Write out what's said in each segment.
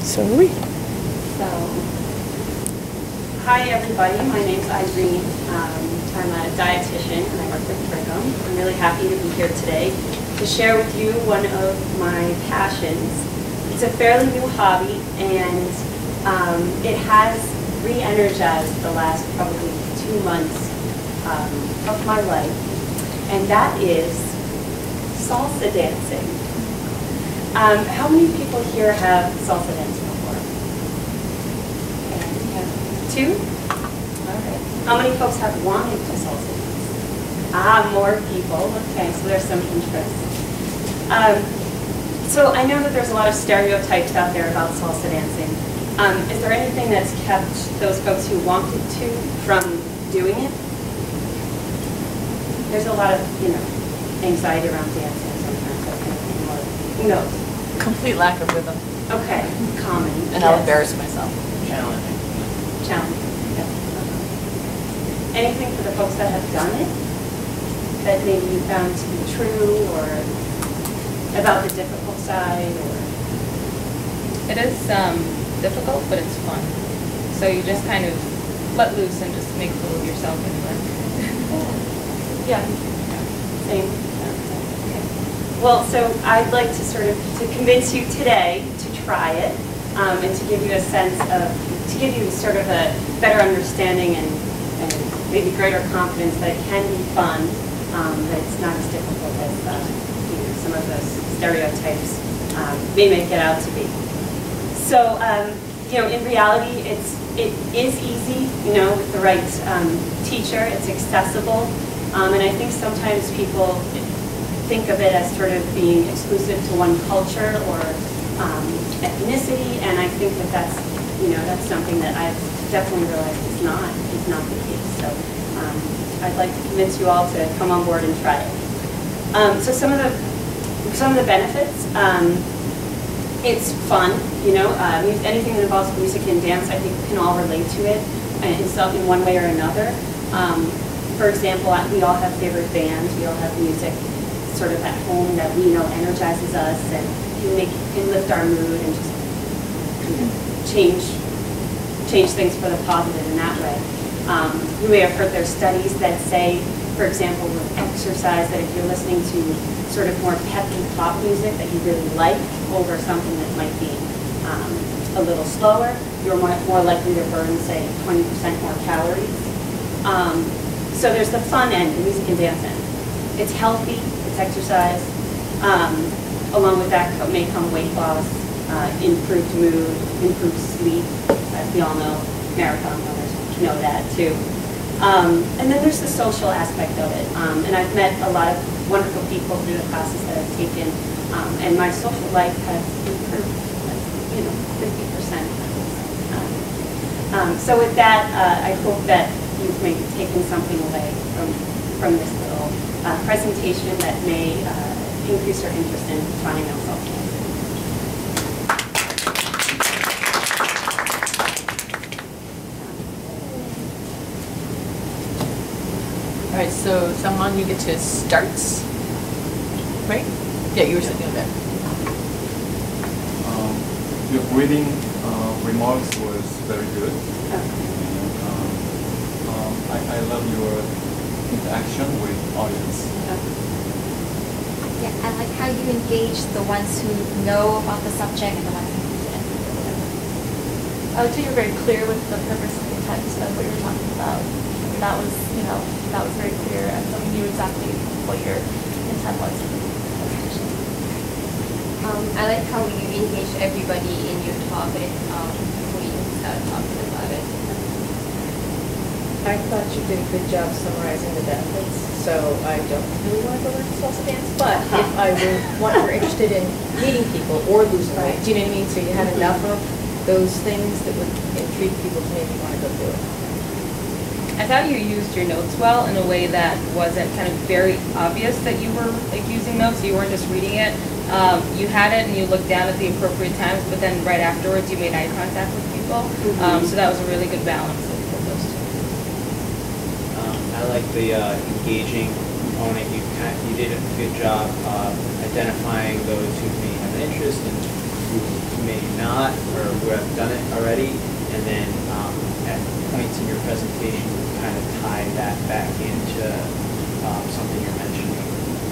So are we. So, hi everybody, my name's Irene. I'm a dietitian and I work with Brigham. I'm really happy to be here today to share with you one of my passions. It's a fairly new hobby and it has re-energized the last probably 2 months of my life, and that is salsa dancing. How many people here have salsa danced before? Okay, we have 2? All right. How many folks have wanted to salsa dance? More people. Okay, so there's some interest. So I know that there's a lot of stereotypes out there about salsa dancing. Is there anything that's kept those folks who wanted to from doing it? There's a lot of, anxiety around dancing sometimes. Who knows? Complete lack of rhythm. Okay, common. And I'll embarrass myself. Challenging. Challenging. Yes. Anything for the folks that have done it that maybe you found to be true, or about the difficult side, or? It is difficult, but it's fun. So you just kind of let loose and just make a fool of yourself anyway. Yeah. Same. Okay. Well, so I'd like to sort of convince you today to try it, and to give you a sense of, to give you sort of a better understanding and maybe greater confidence that it can be fun, that it's not as difficult as some of those stereotypes may make it out to be. So, in reality, it is easy, with the right teacher. It's accessible, and I think sometimes people think of it as sort of being exclusive to one culture or ethnicity, and I think that that's something that I've definitely realized is not the case. So I'd like to convince you all to come on board and try it. So some of the benefits. It's fun, anything that involves music and dance, I think we can all relate to it in one way or another. For example, we all have favorite bands, we all have music sort of at home that we know energizes us and can lift our mood and just change things for the positive in that way. You may have heard there's studies that say, for example, with exercise, that if you're listening to sort of more peppy pop music that you really like over something that might be a little slower, you're more likely to burn, say, 20% more calories. So there's the fun end, the music and dance end. It's healthy, it's exercise. Along with that may come weight loss, improved mood, improved sleep. As we all know, marathon runners know that too. And then there's the social aspect of it. And I've met a lot of wonderful people through the classes that I've taken, and my social life has improved, 50%. So with that, I hope that you've maybe taken something away from this little presentation that may increase your interest in trying out salsa dancing. All right, so someone, you get to start, right? Yeah, you were sitting there. Your greeting remarks was very good. I love your interaction with audience. Yeah, I like how you engage the ones who know about the subject and the ones who didn't. I would say you're very clear with the purpose and intent of what you're talking about. And that was, that was very clear, and so we knew exactly what your intent was in the presentation. I like how you engage everybody in your talk before you start talking about it. I thought you did a good job summarizing the benefits, so I don't really want to go learn salsa dance, but if I were interested in meeting people or losing weight, do you know what I mean? So you have enough of those things that would intrigue people to maybe want to go do it. I thought you used your notes well in a way that wasn't kind of very obvious that you were using notes. You weren't just reading it. You had it and you looked down at the appropriate times, but then right afterwards you made eye contact with people. So that was a really good balance of those two. I like the engaging component. You did a good job identifying those who may have an interest and who may not or who have done it already, and then at points in your presentation, kind of tie that back into something you're mentioning,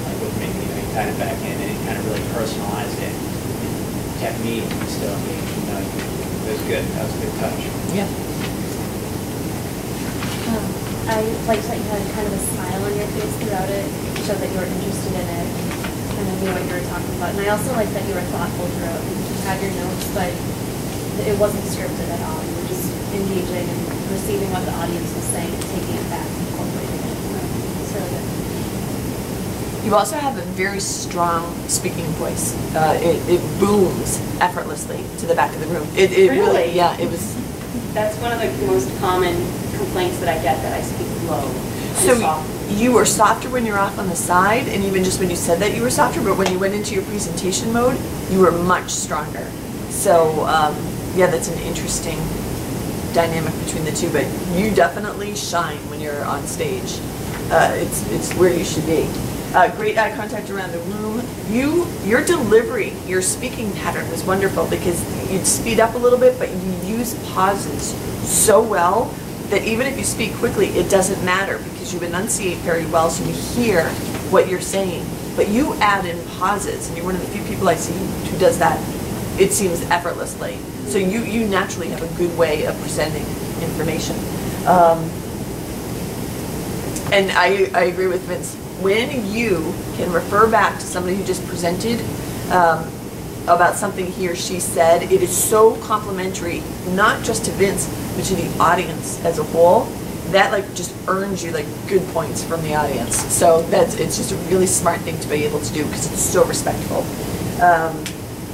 like with maybe you tied it back in and kind of really personalized it. It kept me still engaged. It was good. That was a good touch. Yeah. I liked that you had kind of a smile on your face throughout it. It showed that you were interested in it and kind of knew what you were talking about. And I also liked that you were thoughtful throughout. You had your notes, but it wasn't scripted at all. You were just engaging and receiving what the audience was saying and taking it back and incorporating it. It's really good. You also have a very strong speaking voice. It booms effortlessly to the back of the room. It really, yeah, it was. That's one of the most common complaints that I get, that I speak low. So you were softer when you're off on the side, and even just when you said that you were softer, but when you went into your presentation mode, you were much stronger. So yeah, that's an interesting dynamic between the two, but you definitely shine when you're on stage. It's where you should be. Great eye contact around the room. Your delivery, your speaking pattern was wonderful because you'd speed up a little bit, but you use pauses so well that even if you speak quickly, it doesn't matter because you enunciate very well, so you hear what you're saying. But you add in pauses, and you're one of the few people I see who does that, it seems, effortlessly. So you naturally have a good way of presenting information. And I agree with Vince. When you can refer back to somebody who just presented about something he or she said, it is so complimentary, not just to Vince, but to the audience as a whole. That like just earns you like good points from the audience. So it's just a really smart thing to be able to do because it's so respectful.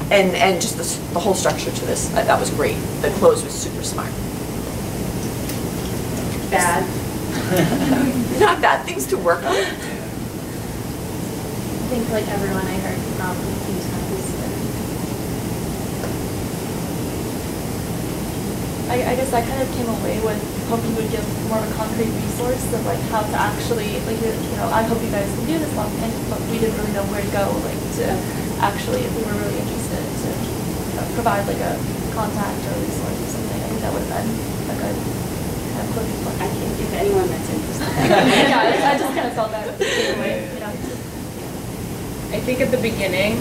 And just the whole structure to this, that was great. The close was super smart. Bad. Not bad, things to work on. I think like everyone I heard from was happy. I guess I kind of came away with hoping you would give more of a concrete resource of like how to actually like I hope you guys can do this long thing, but we didn't really know where to go like to actually if we were really interested to provide like a contact or a resource or something. I think that would have been a good kind of closing point. I can't give anyone that's interested. Yeah, I just kind of felt that anyway, I think at the beginning,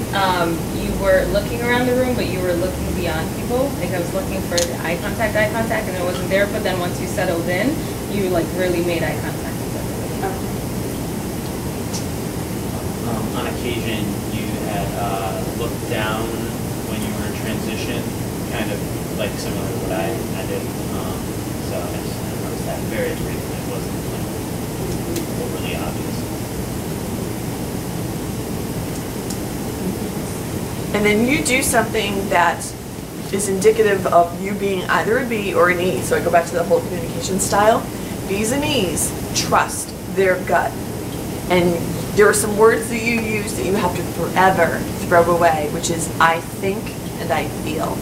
you were looking around the room, but you were looking beyond people. Like I was looking for the eye contact, and it wasn't there. But then once you settled in, you like really made eye contact with everybody. On occasion, you had looked down when you were in transition, kind of like similar to what I did. So I just noticed that very briefly. It wasn't like overly obvious. And then you do something that is indicative of you being either a B or an E. So I go back to the whole communication style. B's and E's trust their gut. And there are some words that you use that you have to forever throw away, which is I think and I feel.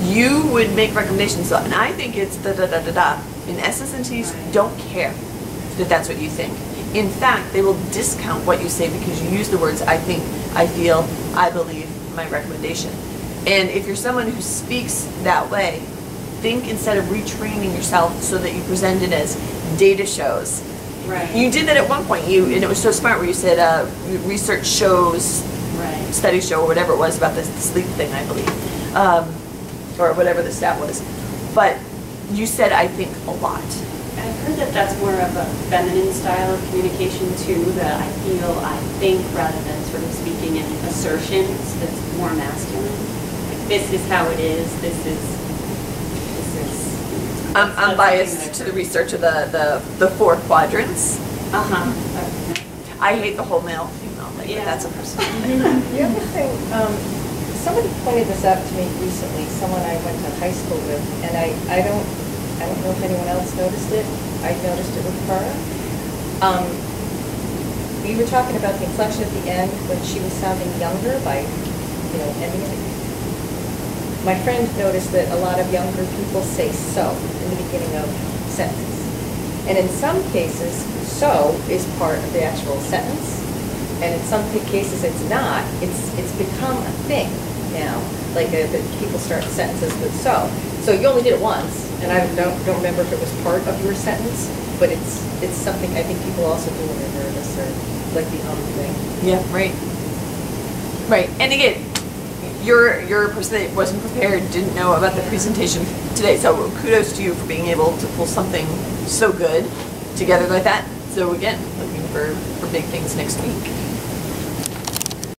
You would make recommendations, and I think it's da-da-da-da-da. And S's and T's don't care that that's what you think. In fact, they will discount what you say because you use the words I think, I feel, I believe, my recommendation. And if you're someone who speaks that way, think instead of retraining yourself so that you present it as data shows. Right. You did that at one point, and it was so smart where you said research shows, Right. study show, or whatever it was about the sleep thing, I believe, or whatever the stat was. But you said I think a lot. I've heard that that's more of a feminine style of communication too, that I feel, I think, rather than sort of speaking in assertions, that's more masculine. Like, this is how it is, this is. I'm biased to the research of the 4 quadrants. I hate the whole male female thing, but that's a personal thing. The other thing, somebody pointed this out to me recently, someone I went to high school with, and I don't know if anyone else noticed it. I noticed it with Cara. We were talking about the inflection at the end when she was sounding younger by, ending it. My friend noticed that a lot of younger people say so in the beginning of sentences. And in some cases, so is part of the actual sentence. And in some cases it's not. It's become a thing. now. Like, people start sentences with so. So you only did it once, and I don't remember if it was part of your sentence, but it's something I think people also do when they're nervous, or like the thing. Yeah, right. Right, and again, you're a person that wasn't prepared, didn't know about the presentation today, so kudos to you for being able to pull something so good together like that. So again, looking for big things next week.